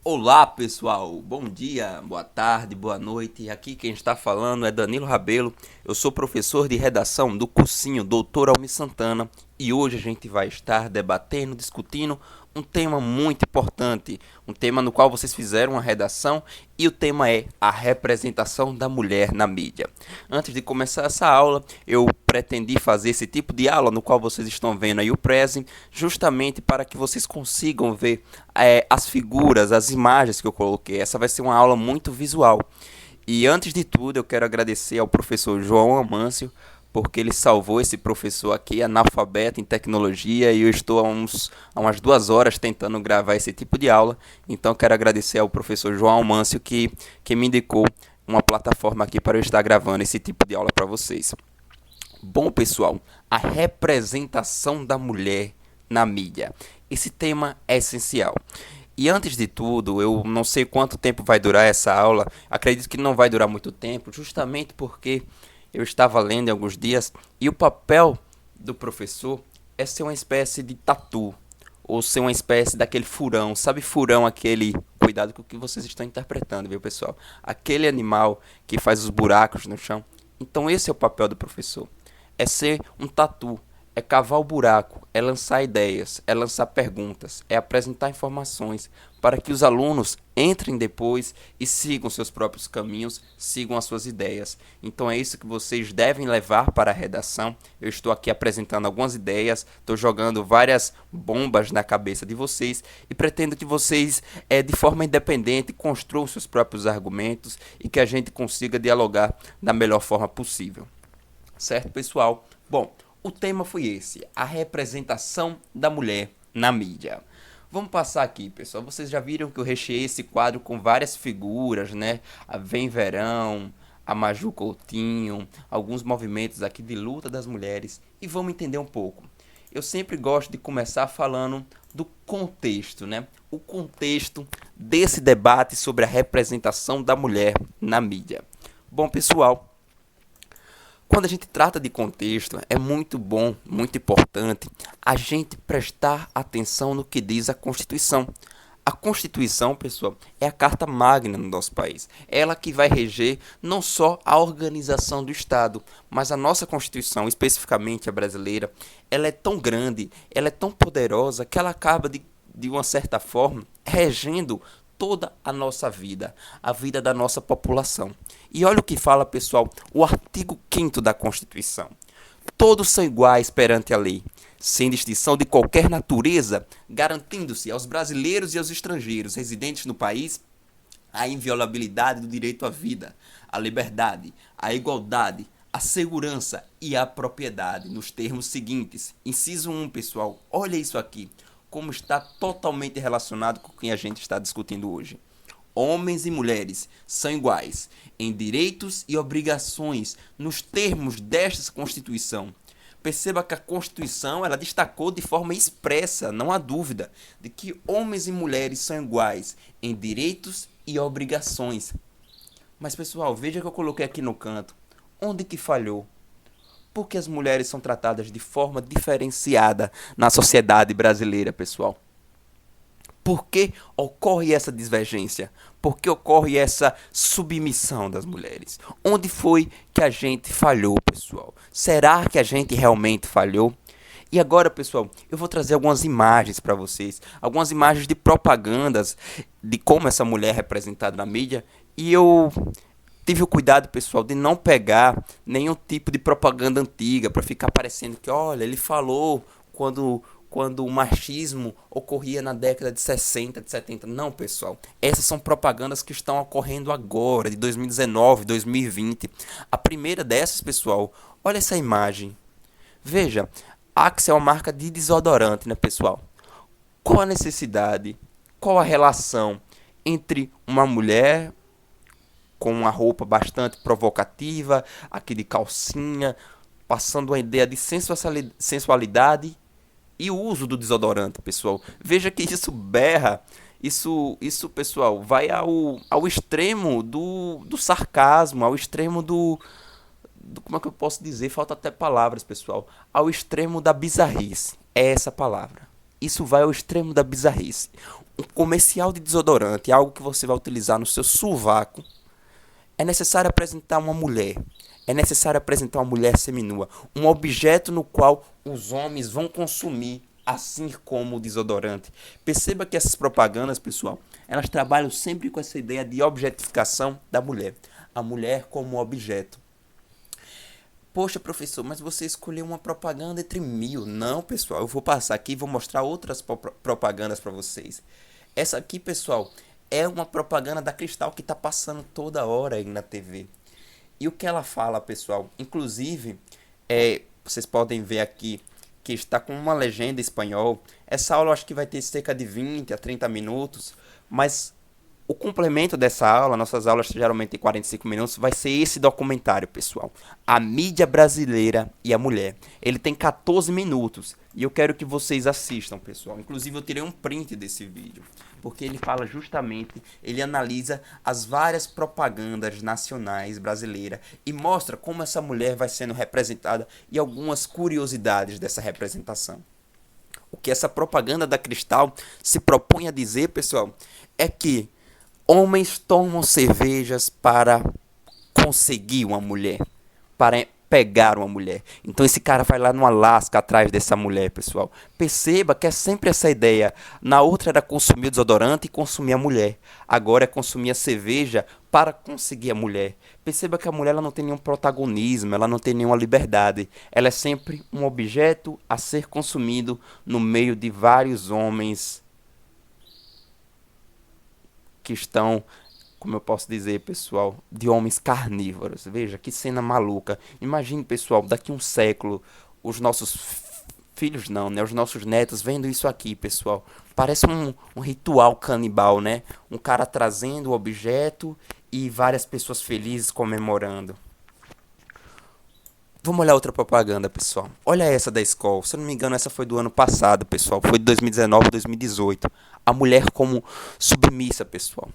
Olá pessoal, bom dia, boa tarde, boa noite. Aqui quem está falando é Danilo Rabelo. Eu sou professor de redação do cursinho Doutor Almir Santana e hoje a gente vai estar debatendo, discutindo um tema muito importante, um tema no qual vocês fizeram uma redação e o tema é a representação da mulher na mídia. Antes de começar essa aula, eu pretendi fazer esse tipo de aula no qual vocês estão vendo aí o Prezi, justamente para que vocês consigam ver as figuras, as imagens que eu coloquei. Essa vai ser uma aula muito visual. E antes de tudo, eu quero agradecer ao professor João Amâncio, porque ele salvou esse professor aqui, analfabeto em tecnologia, e eu estou há umas 2 horas tentando gravar esse tipo de aula. Então, quero agradecer ao professor João Amâncio que me indicou uma plataforma aqui para eu estar gravando esse tipo de aula para vocês. Bom, pessoal, a representação da mulher na mídia. Esse tema é essencial. E antes de tudo, eu não sei quanto tempo vai durar essa aula. Acredito que não vai durar muito tempo, justamente porque eu estava lendo em alguns dias e o papel do professor é ser uma espécie de tatu ou ser uma espécie daquele furão. Sabe furão, aquele... Cuidado com o que vocês estão interpretando, viu, pessoal? Aquele animal que faz os buracos no chão. Então esse é o papel do professor. É ser um tatu, é cavar o buraco, é lançar ideias, é lançar perguntas, é apresentar informações para que os alunos entrem depois e sigam seus próprios caminhos, sigam as suas ideias. Então é isso que vocês devem levar para a redação. Eu estou aqui apresentando algumas ideias, estou jogando várias bombas na cabeça de vocês e pretendo que vocês, de forma independente, construam seus próprios argumentos e que a gente consiga dialogar da melhor forma possível. Certo, pessoal? Bom, o tema foi esse, a representação da mulher na mídia. Vamos passar aqui, pessoal. Vocês já viram que eu recheei esse quadro com várias figuras, né? A Vem Verão, a Maju Coutinho, alguns movimentos aqui de luta das mulheres. E vamos entender um pouco. Eu sempre gosto de começar falando do contexto, né? O contexto desse debate sobre a representação da mulher na mídia. Bom, pessoal, quando a gente trata de contexto, é muito bom, muito importante a gente prestar atenção no que diz a Constituição. A Constituição, pessoal, é a carta magna no nosso país. É ela que vai reger não só a organização do Estado, mas a nossa Constituição, especificamente a brasileira, ela é tão grande, ela é tão poderosa que ela acaba de uma certa forma, regendo toda a nossa vida, a vida da nossa população. E olha o que fala, pessoal, o artigo 5º da Constituição. Todos são iguais perante a lei, sem distinção de qualquer natureza, garantindo-se aos brasileiros e aos estrangeiros residentes no país a inviolabilidade do direito à vida, à liberdade, à igualdade, à segurança e à propriedade, nos termos seguintes. Inciso 1, pessoal, olha isso aqui, como está totalmente relacionado com o que a gente está discutindo hoje. Homens e mulheres são iguais em direitos e obrigações nos termos desta Constituição. Perceba que a Constituição ela destacou de forma expressa, não há dúvida, de que homens e mulheres são iguais em direitos e obrigações. Mas, pessoal, veja que eu coloquei aqui no canto. Onde que falhou? Por que as mulheres são tratadas de forma diferenciada na sociedade brasileira, pessoal? Por que ocorre essa divergência? Por que ocorre essa submissão das mulheres? Onde foi que a gente falhou, pessoal? Será que a gente realmente falhou? E agora, pessoal, eu vou trazer algumas imagens para vocês, algumas imagens de propagandas de como essa mulher é representada na mídia, e eu tive o cuidado, pessoal, de não pegar nenhum tipo de propaganda antiga para ficar parecendo que, olha, ele falou quando o machismo ocorria na década de 60, de 70. Não, pessoal. Essas são propagandas que estão ocorrendo agora, de 2019, 2020. A primeira dessas, pessoal, olha essa imagem. Veja, Axe é uma marca de desodorante, né, pessoal? Qual a necessidade, qual a relação entre uma mulher com uma roupa bastante provocativa, aqui de calcinha, passando uma ideia de sensualidade e o uso do desodorante, pessoal? Veja que isso berra, isso pessoal, vai ao extremo do sarcasmo, ao extremo como é que eu posso dizer? Falta até palavras, pessoal. Ao extremo da bizarrice. É essa palavra. isso vai ao extremo da bizarrice. Um comercial de desodorante, algo que você vai utilizar no seu sovaco, é necessário apresentar uma mulher. É necessário apresentar uma mulher seminua. Um objeto no qual os homens vão consumir, assim como o desodorante. Perceba que essas propagandas, pessoal, elas trabalham sempre com essa ideia de objetificação da mulher. A mulher como objeto. Poxa, professor, mas você escolheu uma propaganda entre 1000. Não, pessoal, eu vou passar aqui e vou mostrar outras propagandas para vocês. Essa aqui, pessoal, é uma propaganda da Cristal que está passando toda hora aí na TV. E o que ela fala, pessoal? Inclusive, vocês podem ver aqui que está com uma legenda em espanhol. Essa aula eu acho que vai ter cerca de 20 a 30 minutos, mas o complemento dessa aula, nossas aulas geralmente têm 45 minutos, vai ser esse documentário, pessoal. A mídia brasileira e a mulher. Ele tem 14 minutos e eu quero que vocês assistam, pessoal. Inclusive eu tirei um print desse vídeo, porque ele fala justamente, ele analisa as várias propagandas nacionais brasileiras e mostra como essa mulher vai sendo representada e algumas curiosidades dessa representação. O que essa propaganda da Cristal se propõe a dizer, pessoal, é que homens tomam cervejas para conseguir uma mulher, para pegar uma mulher. Então esse cara vai lá no Alasca atrás dessa mulher, pessoal. Perceba que é sempre essa ideia. Na outra era consumir o desodorante e consumir a mulher. Agora é consumir a cerveja para conseguir a mulher. Perceba que a mulher ela não tem nenhum protagonismo, ela não tem nenhuma liberdade. Ela é sempre um objeto a ser consumido no meio de vários homens que estão, como eu posso dizer, pessoal, de homens carnívoros. Veja que cena maluca. Imagine, pessoal, daqui a um século, os nossos filhos não, né? Os nossos netos vendo isso aqui, pessoal. Parece um ritual canibal, né? Um cara trazendo o objeto e várias pessoas felizes comemorando. Vamos olhar outra propaganda, pessoal. Olha essa da escola. Se eu não me engano, essa foi do ano passado, pessoal. Foi de 2019, 2018. A mulher como submissa, pessoal.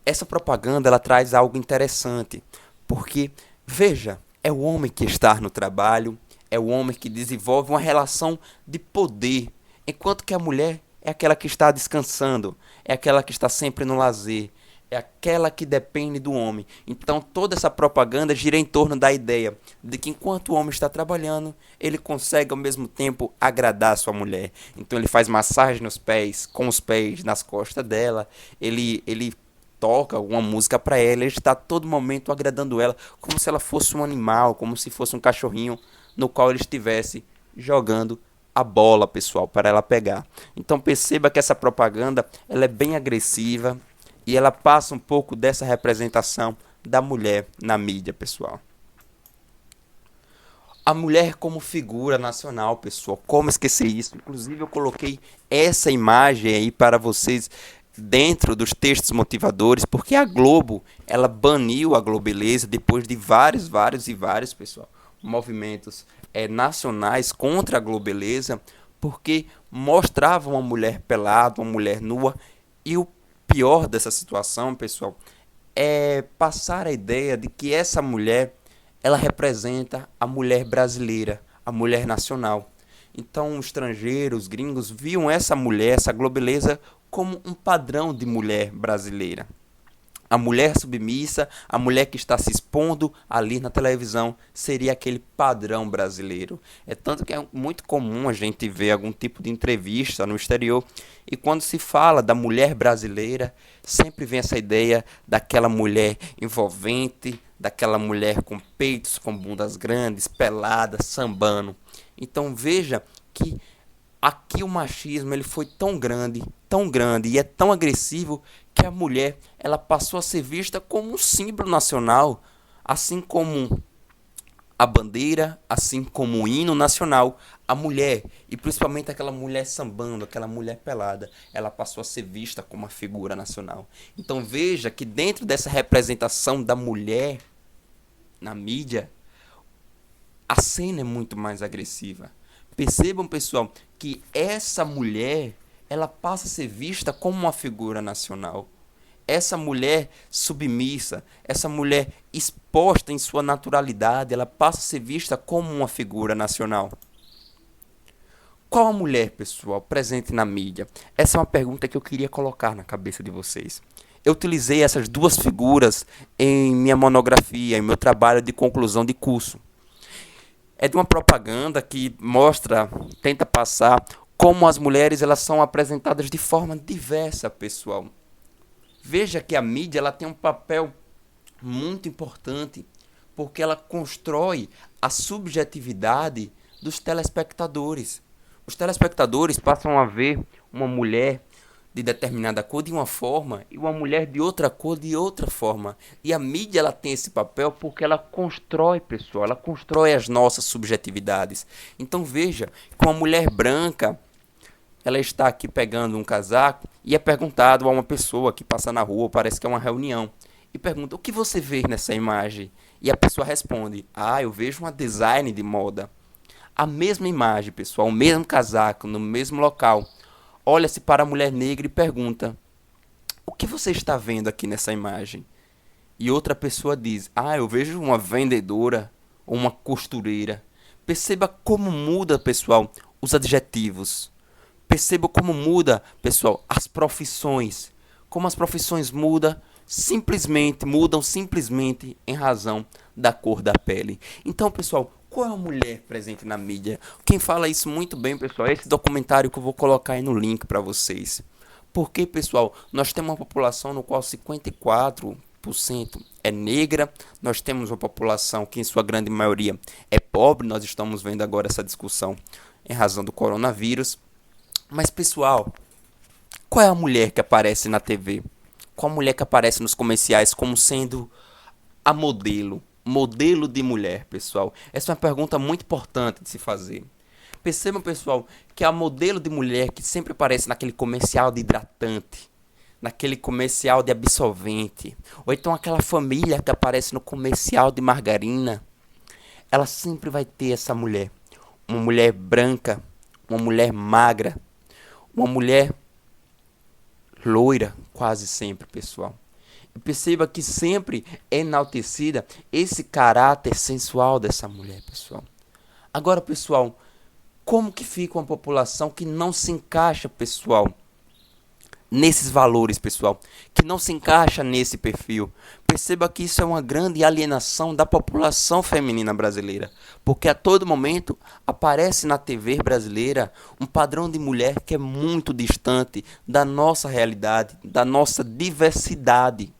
Essa propaganda, ela traz algo interessante. Porque, veja, é o homem que está no trabalho, é o homem que desenvolve uma relação de poder. Enquanto que a mulher é aquela que está descansando, é aquela que está sempre no lazer, é aquela que depende do homem. Então toda essa propaganda gira em torno da ideia de que enquanto o homem está trabalhando, ele consegue ao mesmo tempo agradar a sua mulher. Então ele faz massagem nos pés, com os pés nas costas dela, ele toca alguma música para ela, ele está a todo momento agradando ela, como se ela fosse um animal, como se fosse um cachorrinho no qual ele estivesse jogando a bola, pessoal, para ela pegar. Então perceba que essa propaganda ela é bem agressiva, e ela passa um pouco dessa representação da mulher na mídia, pessoal. A mulher como figura nacional, pessoal. Como esquecer isso? Inclusive eu coloquei essa imagem aí para vocês dentro dos textos motivadores, porque a Globo, ela baniu a Globeleza depois de vários, pessoal, movimentos nacionais contra a Globeleza, porque mostravam uma mulher pelada, uma mulher nua, e o pior dessa situação, pessoal, é passar a ideia de que essa mulher, ela representa a mulher brasileira, a mulher nacional. Então, os estrangeiros, os gringos, viam essa mulher, essa globeleza, como um padrão de mulher brasileira. A mulher submissa, a mulher que está se expondo ali na televisão, seria aquele padrão brasileiro. É tanto que é muito comum a gente ver algum tipo de entrevista no exterior, e quando se fala da mulher brasileira, sempre vem essa ideia daquela mulher envolvente, daquela mulher com peitos, com bundas grandes, pelada, sambando. Então veja que aqui o machismo ele foi tão grande e é tão agressivo que a mulher ela passou a ser vista como um símbolo nacional, assim como a bandeira, assim como o hino nacional. A mulher, e principalmente aquela mulher sambando, aquela mulher pelada, ela passou a ser vista como uma figura nacional. Então veja que dentro dessa representação da mulher na mídia, a cena é muito mais agressiva. Percebam, pessoal, que essa mulher, ela passa a ser vista como uma figura nacional. Essa mulher submissa, essa mulher exposta em sua naturalidade, ela passa a ser vista como uma figura nacional. Qual a mulher, pessoal, presente na mídia? Essa é uma pergunta que eu queria colocar na cabeça de vocês. Eu utilizei essas duas figuras em minha monografia, em meu trabalho de conclusão de curso. É de uma propaganda que mostra, tenta passar como as mulheres elas são apresentadas de forma diversa, pessoal. Veja que a mídia ela tem um papel muito importante, porque ela constrói a subjetividade dos telespectadores. Os telespectadores passam a ver uma mulher de determinada cor de uma forma e uma mulher de outra cor de outra forma. E a mídia ela tem esse papel porque ela constrói, pessoal, ela constrói as nossas subjetividades. Então veja que uma mulher branca, ela está aqui pegando um casaco e é perguntado a uma pessoa que passa na rua, parece que é uma reunião, e pergunta: o que você vê nessa imagem? E a pessoa responde: ah, eu vejo uma design de moda. A mesma imagem, pessoal, o mesmo casaco, no mesmo local. Olha-se para a mulher negra e pergunta: o que você está vendo aqui nessa imagem? E outra pessoa diz: ah, eu vejo uma vendedora ou uma costureira. Perceba como muda, pessoal, os adjetivos. Perceba como muda, pessoal, as profissões. Como as profissões mudam simplesmente em razão da cor da pele. Então, pessoal, qual é a mulher presente na mídia? Quem fala isso muito bem, pessoal, é esse documentário que eu vou colocar aí no link para vocês. Porque, pessoal, nós temos uma população no qual 54% é negra, nós temos uma população que em sua grande maioria é pobre, nós estamos vendo agora essa discussão em razão do coronavírus. Mas, pessoal, qual é a mulher que aparece na TV? Qual a mulher que aparece nos comerciais como sendo a modelo? Modelo de mulher, pessoal. Essa é uma pergunta muito importante de se fazer. Percebam, pessoal, que a modelo de mulher que sempre aparece naquele comercial de hidratante, naquele comercial de absorvente, ou então aquela família que aparece no comercial de margarina, ela sempre vai ter essa mulher. Uma mulher branca, uma mulher magra, uma mulher loira, quase sempre, pessoal. E perceba que sempre é enaltecida esse caráter sensual dessa mulher, pessoal. Agora, pessoal, como que fica uma população que não se encaixa, pessoal, nesses valores, pessoal, que não se encaixa nesse perfil? Perceba que isso é uma grande alienação da população feminina brasileira, porque a todo momento aparece na TV brasileira um padrão de mulher que é muito distante da nossa realidade, da nossa diversidade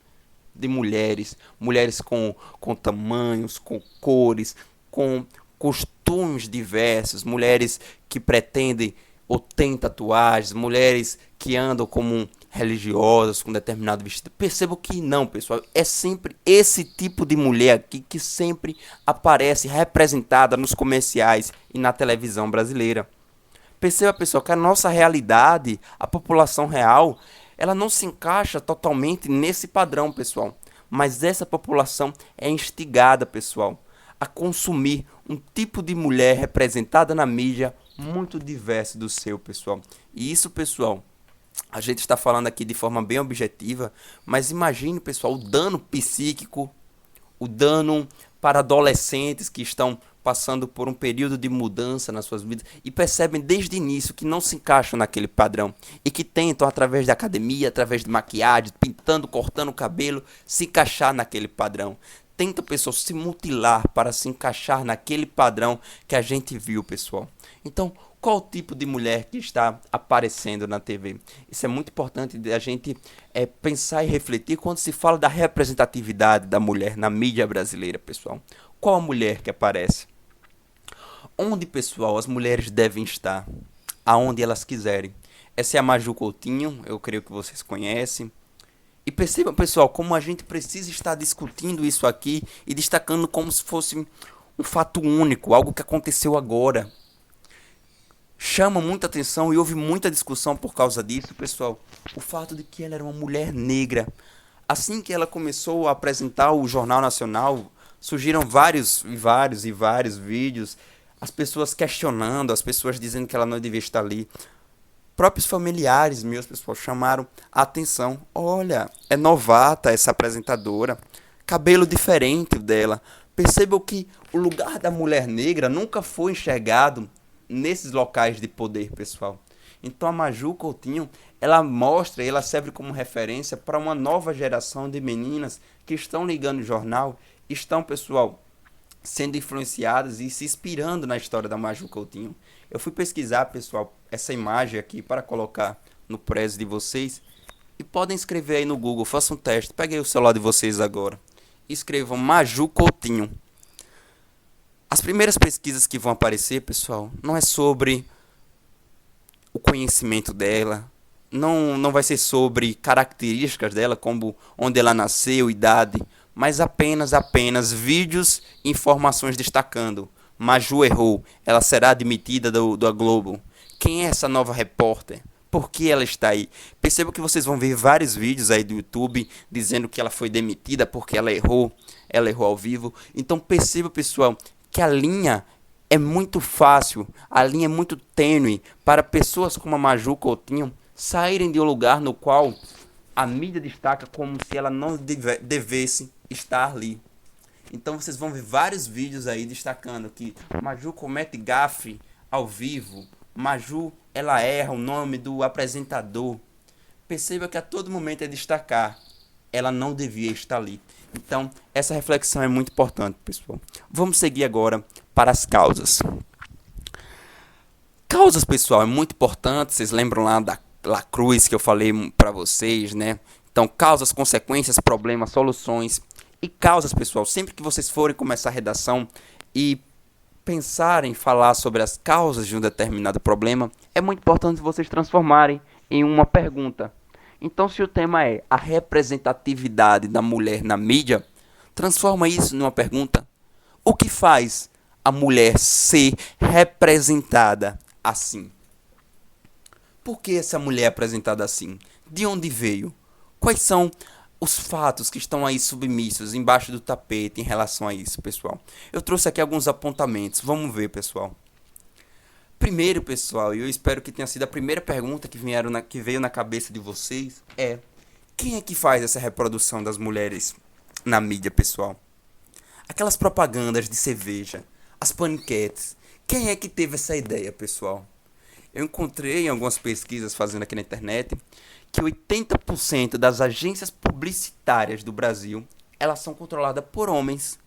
de mulheres, mulheres com tamanhos, com cores, com costumes diversos, mulheres que pretendem ou têm tatuagens, mulheres que andam como religiosas com determinado vestido. Percebo que não, pessoal, é sempre esse tipo de mulher aqui que sempre aparece representada nos comerciais e na televisão brasileira. Perceba, pessoal, que a nossa realidade, a população real, ela não se encaixa totalmente nesse padrão, pessoal. Mas essa população é instigada, pessoal, a consumir um tipo de mulher representada na mídia muito diverso do seu, pessoal. E isso, pessoal, a gente está falando aqui de forma bem objetiva, mas imagine, pessoal, o dano psíquico, o dano para adolescentes que estão passando por um período de mudança nas suas vidas e percebem desde o início que não se encaixam naquele padrão e que tentam, através da academia, através de maquiagem, pintando, cortando o cabelo, se encaixar naquele padrão. Tenta, pessoal, se mutilar para se encaixar naquele padrão que a gente viu, pessoal. Então, qual o tipo de mulher que está aparecendo na TV? Isso é muito importante a gente pensar e refletir quando se fala da representatividade da mulher na mídia brasileira, pessoal. Qual a mulher que aparece? Onde, pessoal, as mulheres devem estar? Aonde elas quiserem. Essa é a Maju Coutinho, eu creio que vocês conhecem. E percebam, pessoal, como a gente precisa estar discutindo isso aqui e destacando como se fosse um fato único, algo que aconteceu agora. Chama muita atenção e houve muita discussão por causa disso, pessoal. O fato de que ela era uma mulher negra. Assim que ela começou a apresentar o Jornal Nacional, surgiram vários vídeos, as pessoas questionando, as pessoas dizendo que ela não devia estar ali. Próprios familiares meus, pessoal, chamaram a atenção. Olha, é novata essa apresentadora, cabelo diferente dela. Percebam que o lugar da mulher negra nunca foi enxergado nesses locais de poder, pessoal. Então a Maju Coutinho, ela mostra, ela serve como referência para uma nova geração de meninas que estão ligando o jornal, estão, pessoal, sendo influenciadas e se inspirando na história da Maju Coutinho. Eu fui pesquisar, pessoal, essa imagem aqui para colocar no press de vocês. E podem escrever aí no Google, façam um teste. Peguei o celular de vocês agora. Escrevam Maju Coutinho. As primeiras pesquisas que vão aparecer, pessoal, não é sobre o conhecimento dela, não vai ser sobre características dela, como onde ela nasceu, idade, mas apenas vídeos e informações destacando. Maju errou, ela será demitida do Globo. Quem é essa nova repórter? Por que ela está aí? Perceba que vocês vão ver vários vídeos aí do YouTube dizendo que ela foi demitida porque ela errou ao vivo. Então perceba, pessoal, que a linha é muito fácil, a linha é muito tênue para pessoas como a Maju Coutinho saírem de um lugar no qual a mídia destaca como se ela não devesse estar ali. Então vocês vão ver vários vídeos aí destacando que Maju comete gafe ao vivo, Maju ela erra o nome do apresentador. Perceba que a todo momento é destacar, ela não devia estar ali. Então essa reflexão é muito importante, pessoal. Vamos seguir agora para as causas. Causas, pessoal, é muito importante. Vocês lembram lá da La Cruz que eu falei para vocês, né? Então, causas, consequências, problemas, soluções. E causas, pessoal, sempre que vocês forem começar a redação e pensarem em falar sobre as causas de um determinado problema, é muito importante vocês transformarem em uma pergunta. Então, se o tema é a representatividade da mulher na mídia, transforma isso numa pergunta. O que faz a mulher ser representada assim? Por que essa mulher é apresentada assim? De onde veio? Quais são os fatos que estão aí submissos, embaixo do tapete em relação a isso, pessoal? Eu trouxe aqui alguns apontamentos. Vamos ver, pessoal. Primeiro, pessoal, e eu espero que tenha sido a primeira pergunta que veio na cabeça de vocês, é: quem é que faz essa reprodução das mulheres na mídia, pessoal? Aquelas propagandas de cerveja, as paniquetes. Quem é que teve essa ideia, pessoal? Eu encontrei em algumas pesquisas fazendo aqui na internet que 80% das agências publicitárias do Brasil, elas são controladas por homens.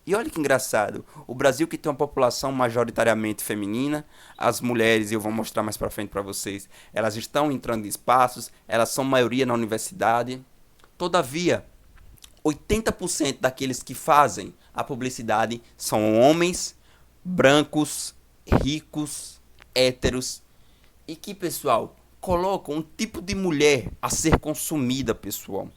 E olha que engraçado, o Brasil que tem uma população majoritariamente feminina, as mulheres, eu vou mostrar mais pra frente pra vocês, elas estão entrando em espaços, elas são maioria na universidade. Todavia, 80% daqueles que fazem a publicidade são homens, brancos, ricos, héteros, e que, pessoal, colocam um tipo de mulher a ser consumida, pessoal.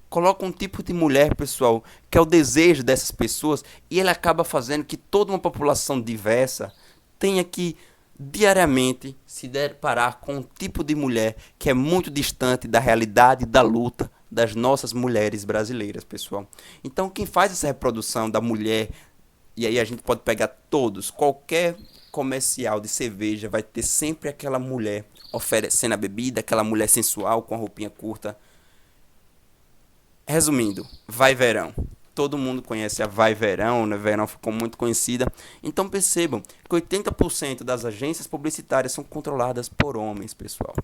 Colocam um tipo de mulher, pessoal, que é o desejo dessas pessoas, e ele acaba fazendo que toda uma população diversa tenha que diariamente se deparar com um tipo de mulher que é muito distante da realidade da luta das nossas mulheres brasileiras, pessoal. Então, quem faz essa reprodução da mulher, e aí a gente pode pegar todos, qualquer comercial de cerveja vai ter sempre aquela mulher oferecendo a bebida, aquela mulher sensual com a roupinha curta. Resumindo, Vai Verão. Todo mundo conhece a Vai Verão, né? Verão ficou muito conhecida. Então percebam que 80% das agências publicitárias são controladas por homens, pessoal.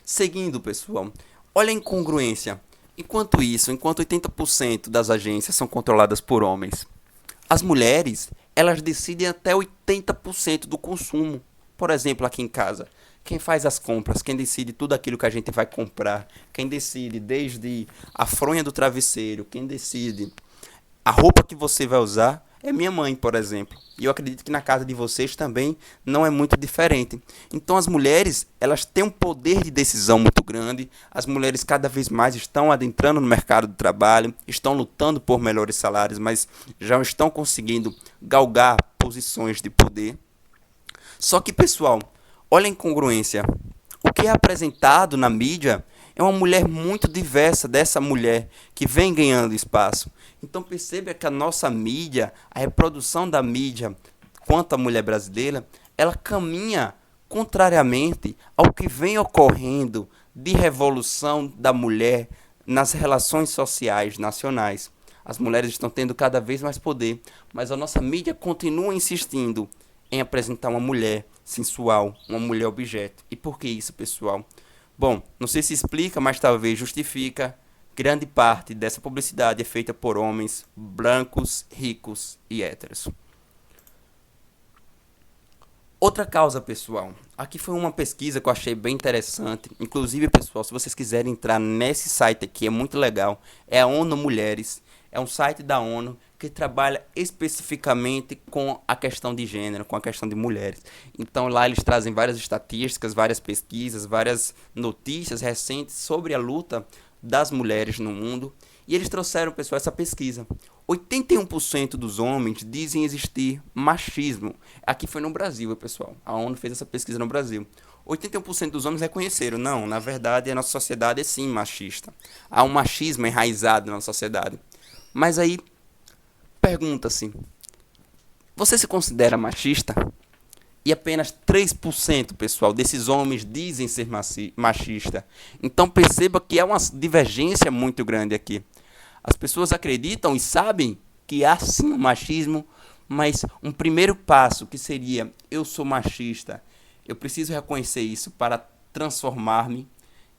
Seguindo, pessoal, olha a incongruência. Enquanto 80% das agências são controladas por homens, as mulheres, elas decidem até 80% do consumo. Por exemplo, aqui em casa, quem faz as compras, quem decide tudo aquilo que a gente vai comprar, quem decide desde a fronha do travesseiro, quem decide a roupa que você vai usar, é minha mãe, por exemplo. E eu acredito que na casa de vocês também não é muito diferente. Então as mulheres, elas têm um poder de decisão muito grande. As mulheres cada vez mais estão adentrando no mercado do trabalho, estão lutando por melhores salários, mas já estão conseguindo galgar posições de poder. Só que, pessoal, olha a incongruência. O que é apresentado na mídia é uma mulher muito diversa dessa mulher que vem ganhando espaço. Então perceba que a nossa mídia, a reprodução da mídia quanto à mulher brasileira, ela caminha contrariamente ao que vem ocorrendo de revolução da mulher nas relações sociais nacionais. As mulheres estão tendo cada vez mais poder, mas a nossa mídia continua insistindo em apresentar uma mulher sensual, uma mulher objeto. E por que isso, pessoal? Bom, não sei se explica, mas talvez justifica. Grande parte dessa publicidade é feita por homens brancos, ricos e héteros. Outra causa, pessoal. Aqui foi uma pesquisa que eu achei bem interessante. Inclusive, pessoal, se vocês quiserem entrar nesse site aqui, é muito legal. É a ONU Mulheres. É um site da ONU que trabalha especificamente com a questão de gênero, com a questão de mulheres. Então lá eles trazem várias estatísticas, várias pesquisas, várias notícias recentes sobre a luta das mulheres no mundo. E eles trouxeram, pessoal, essa pesquisa. 81% dos homens dizem existir machismo. Aqui foi no Brasil, pessoal. A ONU fez essa pesquisa no Brasil. 81% dos homens reconheceram. Não, na verdade, a nossa sociedade é sim machista. Há um machismo enraizado na sociedade. Mas aí, pergunta-se, você se considera machista? E apenas 3%, pessoal, desses homens dizem ser machista. Então perceba que há uma divergência muito grande aqui. As pessoas acreditam e sabem que há sim um machismo, mas um primeiro passo que seria eu sou machista, eu preciso reconhecer isso para transformar-me.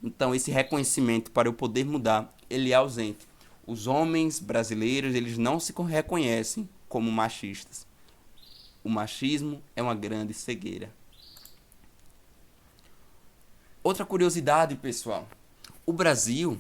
Então esse reconhecimento para eu poder mudar, ele é ausente. Os homens brasileiros, eles não se reconhecem como machistas. O machismo é uma grande cegueira. Outra curiosidade, pessoal. O Brasil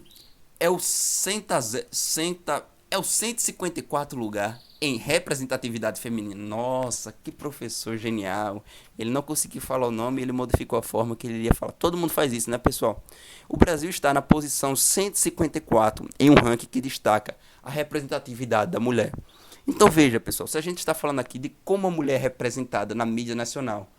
é o 154 lugar em representatividade feminina. Nossa, que professor genial. Ele não conseguiu falar o nome, ele modificou a forma que ele iria falar. Todo mundo faz isso, né, pessoal? O Brasil está na posição 154 em um ranking que destaca a representatividade da mulher. Então veja, pessoal, se a gente está falando aqui de como a mulher é representada na mídia nacional,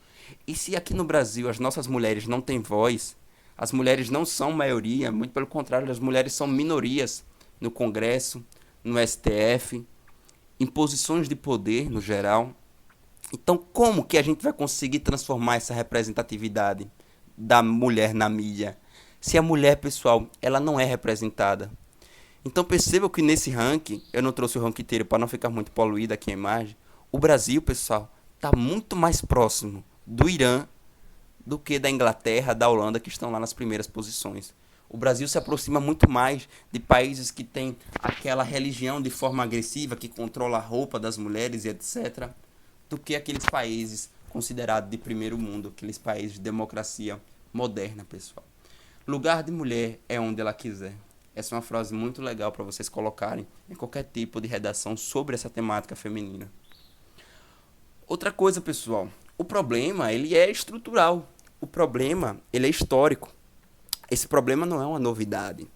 e se aqui no Brasil as nossas mulheres não têm voz, as mulheres não são maioria, muito pelo contrário, as mulheres são minorias no Congresso, no STF, em posições de poder no geral. Então como que a gente vai conseguir transformar essa representatividade da mulher na mídia? Se a mulher, pessoal, ela não é representada. Então percebam que nesse ranking, eu não trouxe o ranking inteiro para não ficar muito poluída aqui a imagem, o Brasil, pessoal, está muito mais próximo do Irã do que da Inglaterra, da Holanda, que estão lá nas primeiras posições. O Brasil se aproxima muito mais de países que têm aquela religião de forma agressiva, que controla a roupa das mulheres e etc., do que aqueles países considerados de primeiro mundo, aqueles países de democracia moderna, pessoal. Lugar de mulher é onde ela quiser. Essa é uma frase muito legal para vocês colocarem em qualquer tipo de redação sobre essa temática feminina. Outra coisa, pessoal, o problema ele é estrutural. O problema ele é histórico. Esse problema não é uma novidade.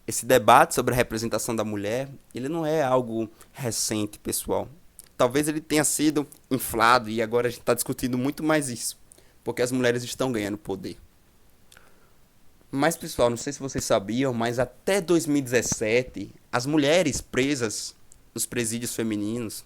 Esse debate sobre a representação da mulher, ele não é algo recente, pessoal. Talvez ele tenha sido inflado e agora a gente está discutindo muito mais isso, porque as mulheres estão ganhando poder. Mas, pessoal, não sei se vocês sabiam, mas até 2017, as mulheres presas nos presídios femininos,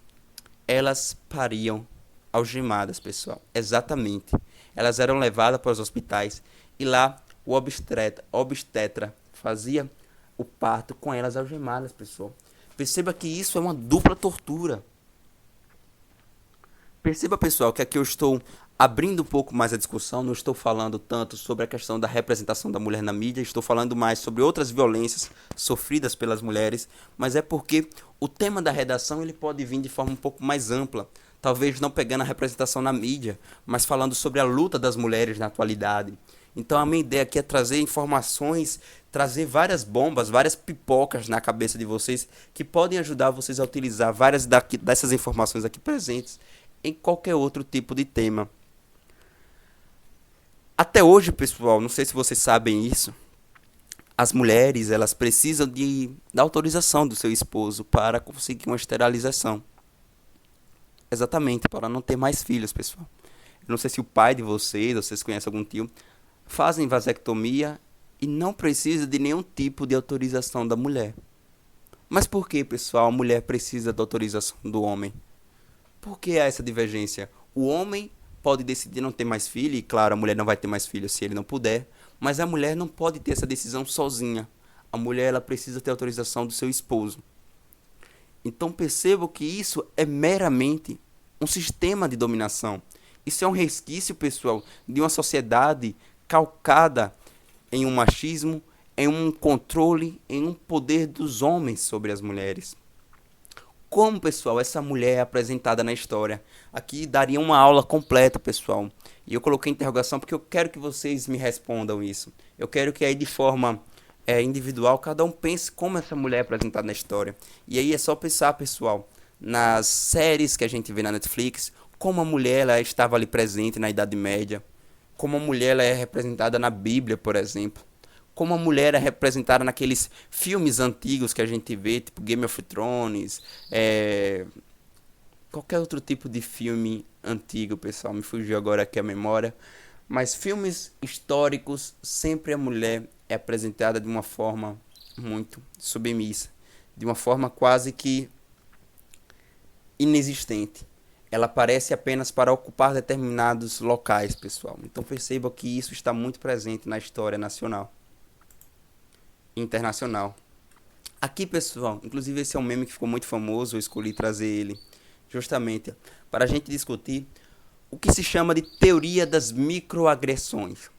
elas pariam algemadas, pessoal. Exatamente. Elas eram levadas para os hospitais e lá o obstetra fazia o parto com elas algemadas, pessoal. Perceba que isso é uma dupla tortura. Perceba, pessoal, que aqui eu estou abrindo um pouco mais a discussão, não estou falando tanto sobre a questão da representação da mulher na mídia, estou falando mais sobre outras violências sofridas pelas mulheres, mas é porque o tema da redação ele pode vir de forma um pouco mais ampla, talvez não pegando a representação na mídia, mas falando sobre a luta das mulheres na atualidade. Então a minha ideia aqui é trazer informações, trazer várias bombas, várias pipocas na cabeça de vocês, que podem ajudar vocês a utilizar várias dessas informações aqui presentes em qualquer outro tipo de tema. Até hoje, pessoal, não sei se vocês sabem isso, as mulheres elas precisam da autorização do seu esposo para conseguir uma esterilização. Exatamente, para não ter mais filhos, pessoal. Eu não sei se o pai de vocês conhecem algum tio, fazem vasectomia e não precisa de nenhum tipo de autorização da mulher. Mas por que, pessoal, a mulher precisa da autorização do homem? Por que há essa divergência? O homem pode decidir não ter mais filho, e claro, a mulher não vai ter mais filho se ele não puder, mas a mulher não pode ter essa decisão sozinha. A mulher ela precisa ter autorização do seu esposo. Então percebo que isso é meramente um sistema de dominação. Isso é um resquício, pessoal, de uma sociedade calcada em um machismo, em um controle, em um poder dos homens sobre as mulheres. Como, pessoal, essa mulher é apresentada na história? Aqui daria uma aula completa, pessoal. E eu coloquei interrogação porque eu quero que vocês me respondam isso. Eu quero que aí de forma individual cada um pense como essa mulher é apresentada na história. E aí é só pensar, pessoal, nas séries que a gente vê na Netflix, como a mulher ela estava ali presente na Idade Média, como a mulher ela é representada na Bíblia, por exemplo, como a mulher é representada naqueles filmes antigos que a gente vê, tipo Game of Thrones, qualquer outro tipo de filme antigo, pessoal, me fugiu agora aqui a memória, mas filmes históricos, sempre a mulher é apresentada de uma forma muito submissa, de uma forma quase que inexistente. Ela aparece apenas para ocupar determinados locais, pessoal. Então perceba que isso está muito presente na história nacional e internacional. Aqui, pessoal, inclusive esse é um meme que ficou muito famoso, eu escolhi trazer ele justamente para a gente discutir o que se chama de teoria das microagressões.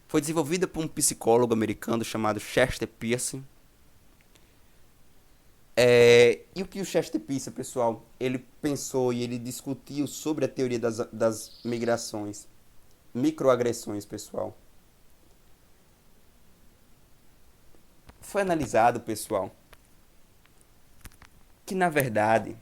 Foi desenvolvida por um psicólogo americano chamado Chester Pearson. E o que o Chester Pearson, pessoal, ele pensou e ele discutiu sobre a teoria das migrações, microagressões, pessoal. Foi analisado, pessoal, que na verdade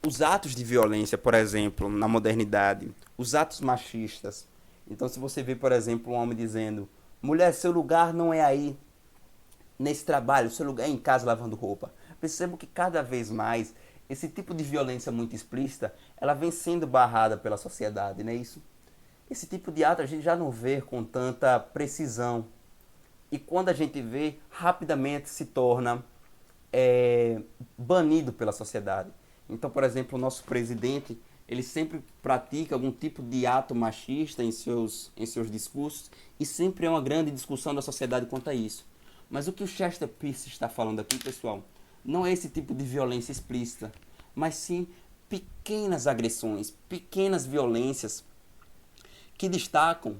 os atos de violência, por exemplo, na modernidade, os atos machistas. Então, se você vê, por exemplo, um homem dizendo: mulher, seu lugar não é aí nesse trabalho, seu lugar é em casa lavando roupa. Percebo que cada vez mais esse tipo de violência muito explícita, ela vem sendo barrada pela sociedade, não é isso? Esse tipo de ato a gente já não vê com tanta precisão. E quando a gente vê, rapidamente se torna banido pela sociedade. Então, por exemplo, o nosso presidente, ele sempre pratica algum tipo de ato machista em seus discursos e sempre é uma grande discussão da sociedade quanto a isso. Mas o que o Chester Pearce está falando aqui, pessoal, não é esse tipo de violência explícita, mas sim pequenas agressões, pequenas violências que destacam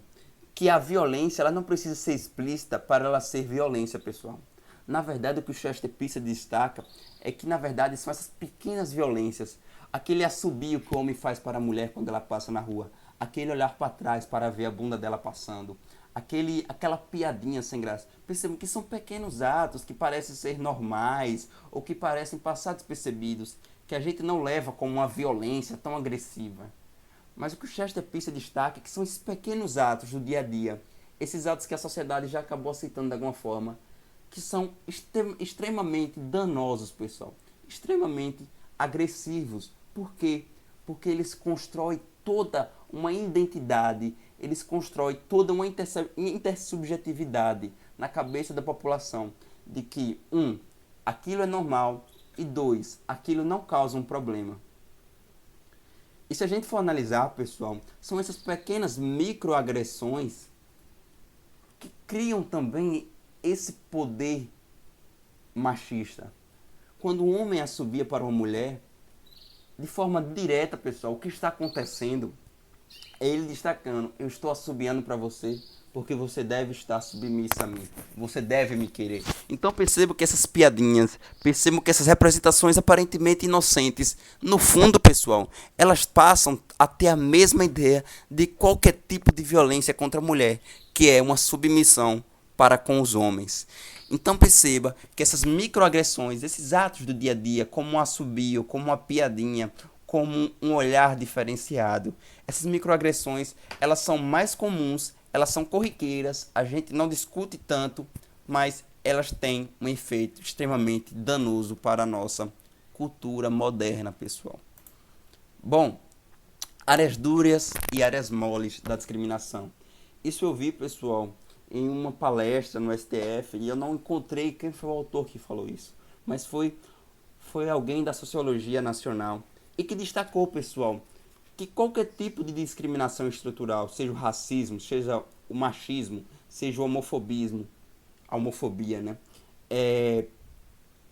que a violência ela não precisa ser explícita para ela ser violência, pessoal. Na verdade, o que o Chester Pearce destaca é que, na verdade, são essas pequenas violências. Aquele assobio que o homem faz para a mulher quando ela passa na rua. Aquele olhar para trás para ver a bunda dela passando. Aquela piadinha sem graça. Percebam que são pequenos atos que parecem ser normais ou que parecem passar despercebidos, que a gente não leva como uma violência tão agressiva. Mas o que o Chester Pearce destaca é que são esses pequenos atos do dia a dia, esses atos que a sociedade já acabou aceitando de alguma forma, que são extremamente danosos, pessoal, extremamente agressivos. Por quê? Porque eles constroem toda uma identidade, eles constroem toda uma intersubjetividade na cabeça da população, de que, aquilo é normal, e 2, aquilo não causa um problema. E se a gente for analisar, pessoal, são essas pequenas microagressões que criam também esse poder machista. Quando um homem assobia para uma mulher, de forma direta, pessoal, o que está acontecendo é ele destacando: eu estou assobiando para você porque você deve estar submissa a mim. Você deve me querer. Então percebo que essas piadinhas, percebo que essas representações aparentemente inocentes, no fundo, pessoal, elas passam a ter a mesma ideia de qualquer tipo de violência contra a mulher, que é uma submissão para com os homens. Então perceba que essas microagressões, esses atos do dia a dia, como um assobio, como uma piadinha, como um olhar diferenciado, essas microagressões, elas são mais comuns, elas são corriqueiras, a gente não discute tanto, mas elas têm um efeito extremamente danoso para a nossa cultura moderna, pessoal. Bom, áreas duras e áreas moles da discriminação. Isso eu vi, pessoal, em uma palestra no STF e eu não encontrei quem foi o autor que falou isso, mas foi alguém da sociologia nacional e que destacou, pessoal, que qualquer tipo de discriminação estrutural, seja o racismo, seja o machismo, seja o homofobismo, a homofobia, né?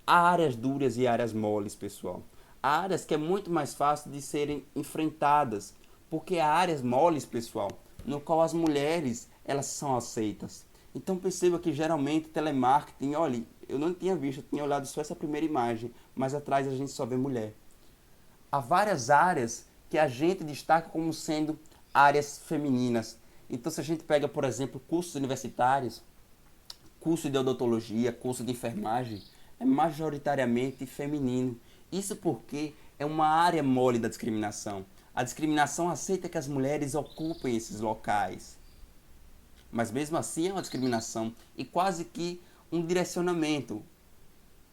Há áreas duras e áreas moles, pessoal. Há áreas que é muito mais fácil de serem enfrentadas, porque há áreas moles, pessoal, no qual as mulheres elas são aceitas. Então perceba que geralmente telemarketing, olha, eu não tinha visto, eu tinha olhado só essa primeira imagem, mas atrás a gente só vê mulher. Há várias áreas que a gente destaca como sendo áreas femininas. Então se a gente pega, por exemplo, cursos universitários, curso de odontologia, curso de enfermagem, é majoritariamente feminino. Isso porque é uma área mole da discriminação. A discriminação aceita que as mulheres ocupem esses locais. Mas mesmo assim é uma discriminação e quase que um direcionamento,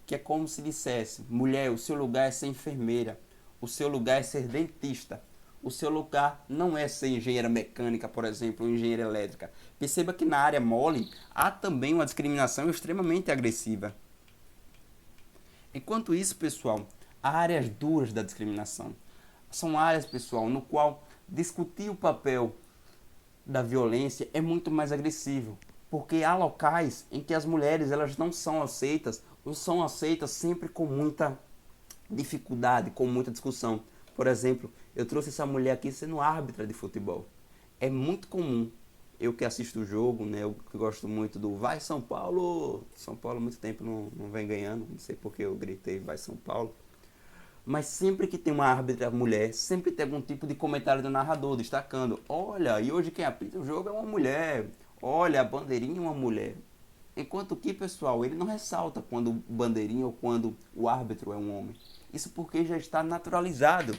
que é como se dissesse: mulher, o seu lugar é ser enfermeira, o seu lugar é ser dentista, o seu lugar não é ser engenheira mecânica, por exemplo, ou engenheira elétrica. Perceba que na área mole há também uma discriminação extremamente agressiva. Enquanto isso, pessoal, há áreas duras da discriminação. São áreas, pessoal, no qual discutir o papel da violência é muito mais agressivo, porque há locais em que as mulheres elas não são aceitas ou são aceitas sempre com muita dificuldade, com muita discussão. Por exemplo, eu trouxe essa mulher aqui sendo árbitra de futebol. É muito comum, eu que assisto o jogo, né, eu que gosto muito do Vai São Paulo. São Paulo há muito tempo não vem ganhando, não sei porque eu gritei Vai São Paulo. Mas sempre que tem uma árbitra mulher, sempre tem algum tipo de comentário do narrador, destacando: olha, e hoje quem apita o jogo é uma mulher. Olha, a bandeirinha é uma mulher. Enquanto que, pessoal, ele não ressalta quando o bandeirinha ou quando o árbitro é um homem. Isso porque já está naturalizado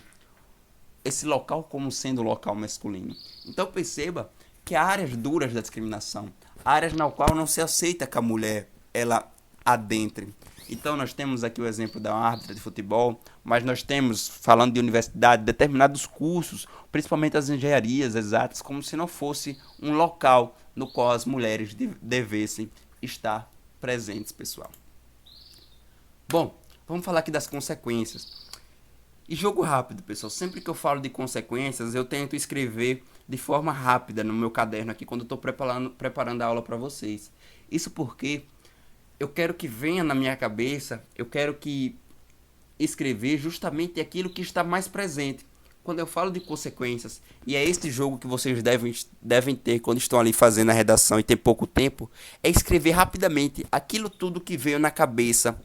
esse local como sendo um local masculino. Então perceba que há áreas duras da discriminação, áreas na qual não se aceita que a mulher ela adentre. Então nós temos aqui o exemplo da árbitra de futebol, mas nós temos, falando de universidade, determinados cursos, principalmente as engenharias exatas, como se não fosse um local no qual as mulheres devessem estar presentes, pessoal. Bom, vamos falar aqui das consequências. E jogo rápido, pessoal. Sempre que eu falo de consequências, eu tento escrever de forma rápida no meu caderno aqui, quando eu estou preparando a aula para vocês. Isso porque eu quero que venha na minha cabeça, eu quero que escrever justamente aquilo que está mais presente. Quando eu falo de consequências, e é este jogo que vocês devem ter quando estão ali fazendo a redação e tem pouco tempo, é escrever rapidamente aquilo tudo que veio na cabeça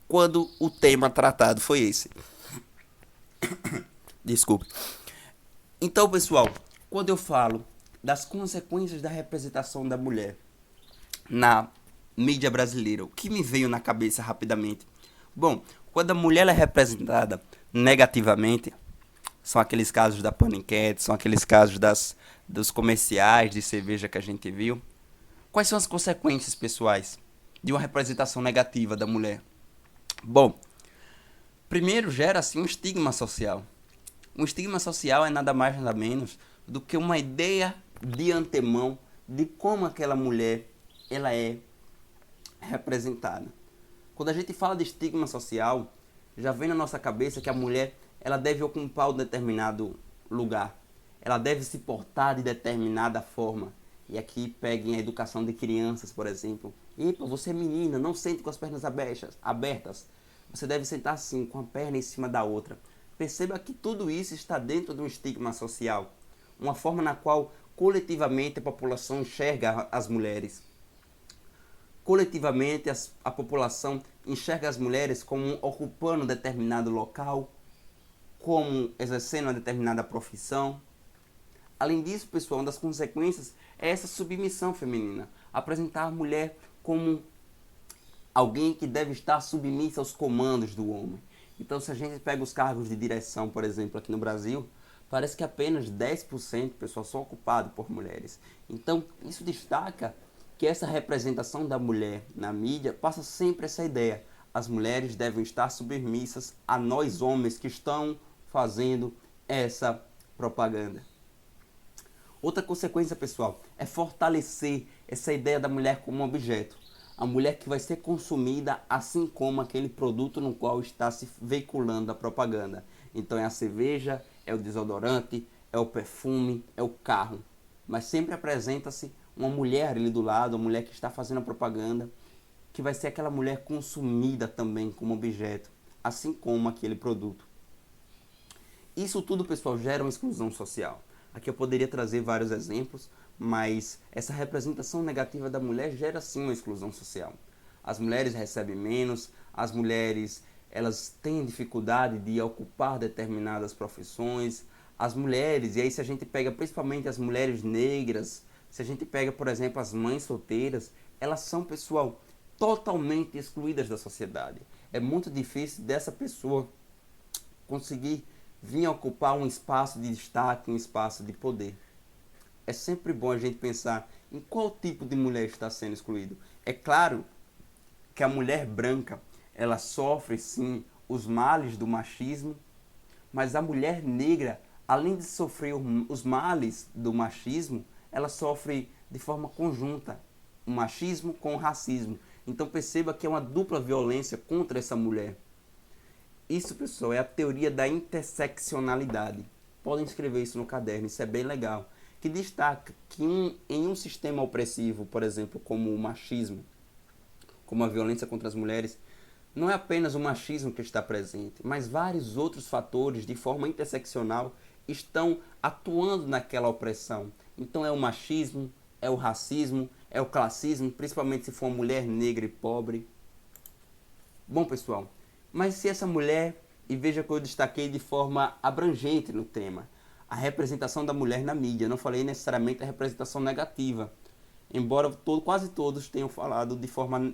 quando o tema tratado foi esse. Desculpe. Então, pessoal, quando eu falo das consequências da representação da mulher na mídia brasileira, o que me veio na cabeça rapidamente? Bom, quando a mulher é representada negativamente, são aqueles casos da Paniquete, são aqueles casos dos comerciais de cerveja que a gente viu. Quais são as consequências pessoais de uma representação negativa da mulher? Bom, primeiro gera assim um estigma social. Um estigma social é nada mais nada menos do que uma ideia de antemão de como aquela mulher ela é representada. Quando a gente fala de estigma social, já vem na nossa cabeça que a mulher ela deve ocupar um determinado lugar. Ela deve se portar de determinada forma. E aqui peguem a educação de crianças, por exemplo. Epa, você é menina, não sente com as pernas abertas. Você deve sentar assim, com a perna em cima da outra. Perceba que tudo isso está dentro de um estigma social. Uma forma na qual coletivamente a população enxerga as mulheres. Coletivamente a população enxerga as mulheres como ocupando determinado local, como exercendo uma determinada profissão. Além disso, pessoal, uma das consequências é essa submissão feminina. Apresentar a mulher como alguém que deve estar submissa aos comandos do homem. Então, se a gente pega os cargos de direção, por exemplo, aqui no Brasil, parece que apenas 10%, pessoal, são ocupados por mulheres. Então, isso destaca que essa representação da mulher na mídia passa sempre essa ideia. As mulheres devem estar submissas a nós homens que estão fazendo essa propaganda. Outra consequência, pessoal, é fortalecer essa ideia da mulher como objeto. A mulher que vai ser consumida assim como aquele produto no qual está se veiculando a propaganda. Então é a cerveja, é o desodorante, é o perfume, é o carro. Mas sempre apresenta-se uma mulher ali do lado, uma mulher que está fazendo a propaganda, que vai ser aquela mulher consumida também como objeto, assim como aquele produto. Isso tudo, pessoal, gera uma exclusão social. Aqui eu poderia trazer vários exemplos, mas essa representação negativa da mulher gera sim uma exclusão social. As mulheres recebem menos, as mulheres elas têm dificuldade de ocupar determinadas profissões, as mulheres, e aí se a gente pega principalmente as mulheres negras, se a gente pega, por exemplo, as mães solteiras, elas são, pessoal, totalmente excluídas da sociedade. É muito difícil dessa pessoa conseguir vir ocupar um espaço de destaque, um espaço de poder. É sempre bom a gente pensar em qual tipo de mulher está sendo excluído. É claro que a mulher branca, ela sofre sim os males do machismo, mas a mulher negra, além de sofrer os males do machismo, ela sofre de forma conjunta o machismo com o racismo. Então perceba que é uma dupla violência contra essa mulher. Isso, pessoal, é a teoria da interseccionalidade. Podem escrever isso no caderno, isso é bem legal. Que destaca que em um sistema opressivo, por exemplo, como o machismo, como a violência contra as mulheres, não é apenas o machismo que está presente, mas vários outros fatores de forma interseccional estão atuando naquela opressão. Então é o machismo, é o racismo, é o classismo, principalmente se for uma mulher negra e pobre. Bom, pessoal, mas se essa mulher, e veja que eu destaquei de forma abrangente no tema, a representação da mulher na mídia, eu não falei necessariamente a representação negativa, embora quase todos tenham falado de forma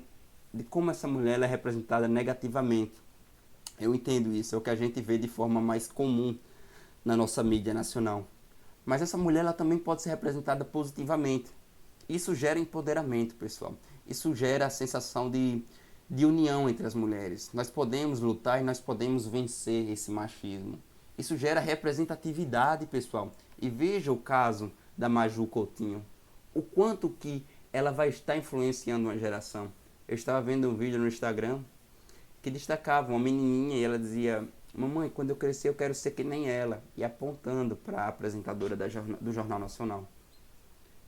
de como essa mulher é representada negativamente. Eu entendo isso, é o que a gente vê de forma mais comum na nossa mídia nacional. Mas essa mulher ela também pode ser representada positivamente. Isso gera empoderamento, pessoal. Isso gera a sensação de união entre as mulheres. Nós podemos lutar e nós podemos vencer esse machismo. Isso gera representatividade, pessoal. E veja o caso da Maju Coutinho. O quanto que ela vai estar influenciando uma geração. Eu estava vendo um vídeo no Instagram que destacava uma menininha e ela dizia: mamãe, quando eu crescer eu quero ser que nem ela. E apontando para a apresentadora do Jornal Nacional.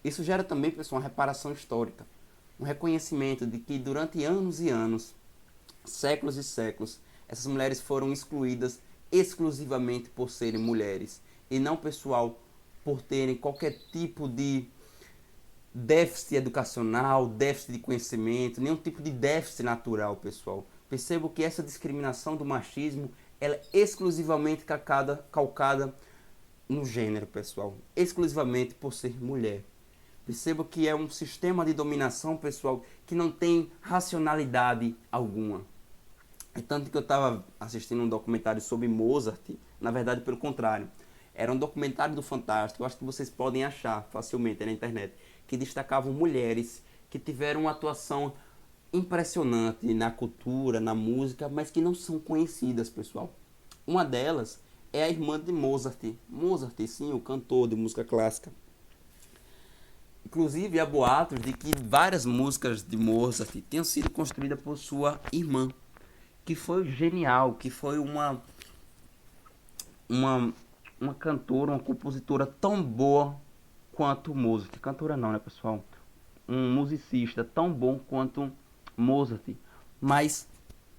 Isso gera também, pessoal, uma reparação histórica. Um reconhecimento de que durante anos e anos, séculos e séculos, essas mulheres foram excluídas exclusivamente por serem mulheres. E não, pessoal, por terem qualquer tipo de déficit educacional, déficit de conhecimento, nenhum tipo de déficit natural, pessoal. Percebo que essa discriminação do machismo ela é exclusivamente calcada no gênero, pessoal. Exclusivamente por ser mulher. Percebo que é um sistema de dominação, pessoal, que não tem racionalidade alguma. É tanto que eu estava assistindo um documentário sobre Mozart, na verdade, pelo contrário. Era um documentário do Fantástico, eu acho que vocês podem achar facilmente na internet, que destacavam mulheres que tiveram uma atuação impressionante na cultura, na música, mas que não são conhecidas, pessoal. Uma delas é a irmã de Mozart. Mozart, sim, o cantor de música clássica. Inclusive, há boatos de que várias músicas de Mozart tenham sido construídas por sua irmã, que foi genial, que foi uma cantora, uma compositora tão boa quanto Mozart. Cantora não, né, pessoal? Um musicista tão bom quanto Mozart. Mas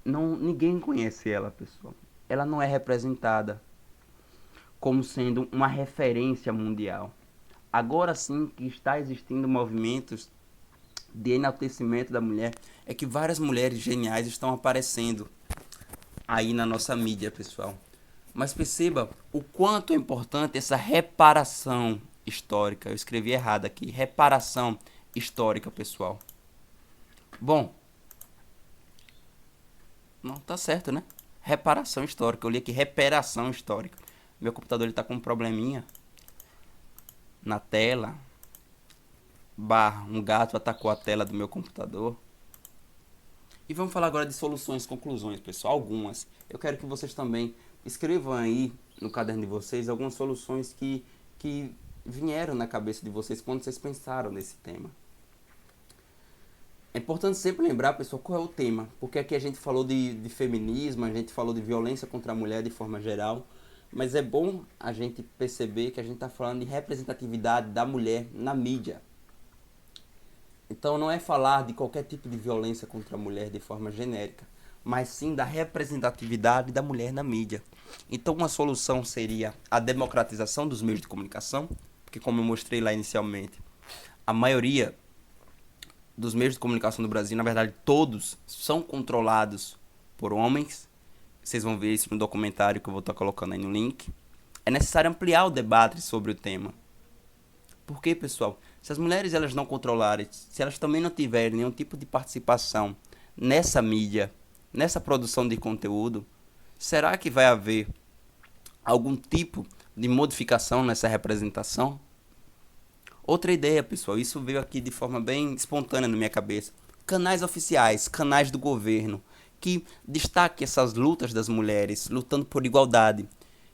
ninguém conhece ela, pessoal. Ela não é representada como sendo uma referência mundial. Agora sim que está existindo movimentos de enaltecimento da mulher, é que várias mulheres geniais estão aparecendo aí na nossa mídia, pessoal. Mas perceba o quanto é importante essa reparação histórica. Eu escrevi errado aqui, reparação histórica, pessoal. Bom, não tá certo, né? Reparação histórica. Eu li aqui reparação histórica. Meu computador está com um probleminha na tela. Um gato atacou a tela do meu computador. E vamos falar agora de soluções, conclusões, pessoal. Algumas. Eu quero que vocês também escrevam aí no caderno de vocês algumas soluções que vieram na cabeça de vocês quando vocês pensaram nesse tema. É importante sempre lembrar, pessoal, qual é o tema. Porque aqui a gente falou de feminismo, a gente falou de violência contra a mulher de forma geral. Mas é bom a gente perceber que a gente está falando de representatividade da mulher na mídia. Então não é falar de qualquer tipo de violência contra a mulher de forma genérica, mas sim da representatividade da mulher na mídia. Então, uma solução seria a democratização dos meios de comunicação, porque, como eu mostrei lá inicialmente, a maioria dos meios de comunicação do Brasil, na verdade, todos são controlados por homens. Vocês vão ver isso no documentário que eu vou estar colocando aí no link. É necessário ampliar o debate sobre o tema. Por quê, pessoal? Se as mulheres elas não controlarem, se elas também não tiverem nenhum tipo de participação nessa mídia, nessa produção de conteúdo, será que vai haver algum tipo de modificação nessa representação? Outra ideia, pessoal, isso veio aqui de forma bem espontânea na minha cabeça. Canais oficiais, canais do governo, que destaquem essas lutas das mulheres, lutando por igualdade.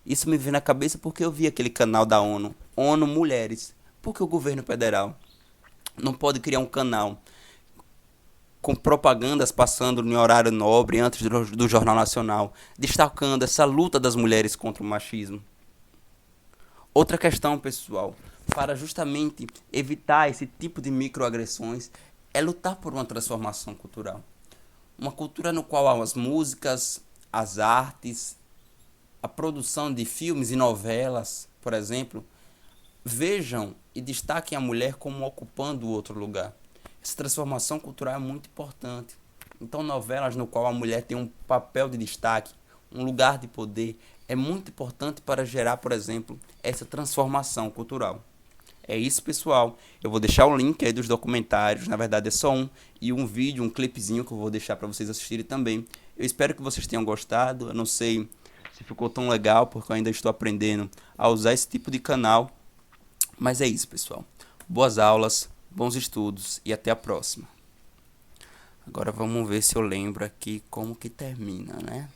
Isso me veio na cabeça porque eu vi aquele canal da ONU, ONU Mulheres. Porque o governo federal não pode criar um canal com propagandas passando em horário nobre antes do Jornal Nacional, destacando essa luta das mulheres contra o machismo. Outra questão, pessoal, para justamente evitar esse tipo de microagressões, é lutar por uma transformação cultural. Uma cultura no qual as músicas, as artes, a produção de filmes e novelas, por exemplo, vejam e destaquem a mulher como ocupando outro lugar. Essa transformação cultural é muito importante. Então, novelas no qual a mulher tem um papel de destaque, um lugar de poder, é muito importante para gerar, por exemplo, essa transformação cultural. É isso, pessoal. Eu vou deixar o link aí dos documentários. Na verdade, é só um. E um vídeo, um clipezinho que eu vou deixar para vocês assistirem também. Eu espero que vocês tenham gostado. Eu não sei se ficou tão legal, porque eu ainda estou aprendendo a usar esse tipo de canal. Mas é isso, pessoal. Boas aulas, bons estudos e até a próxima. Agora vamos ver se eu lembro aqui como que termina, né?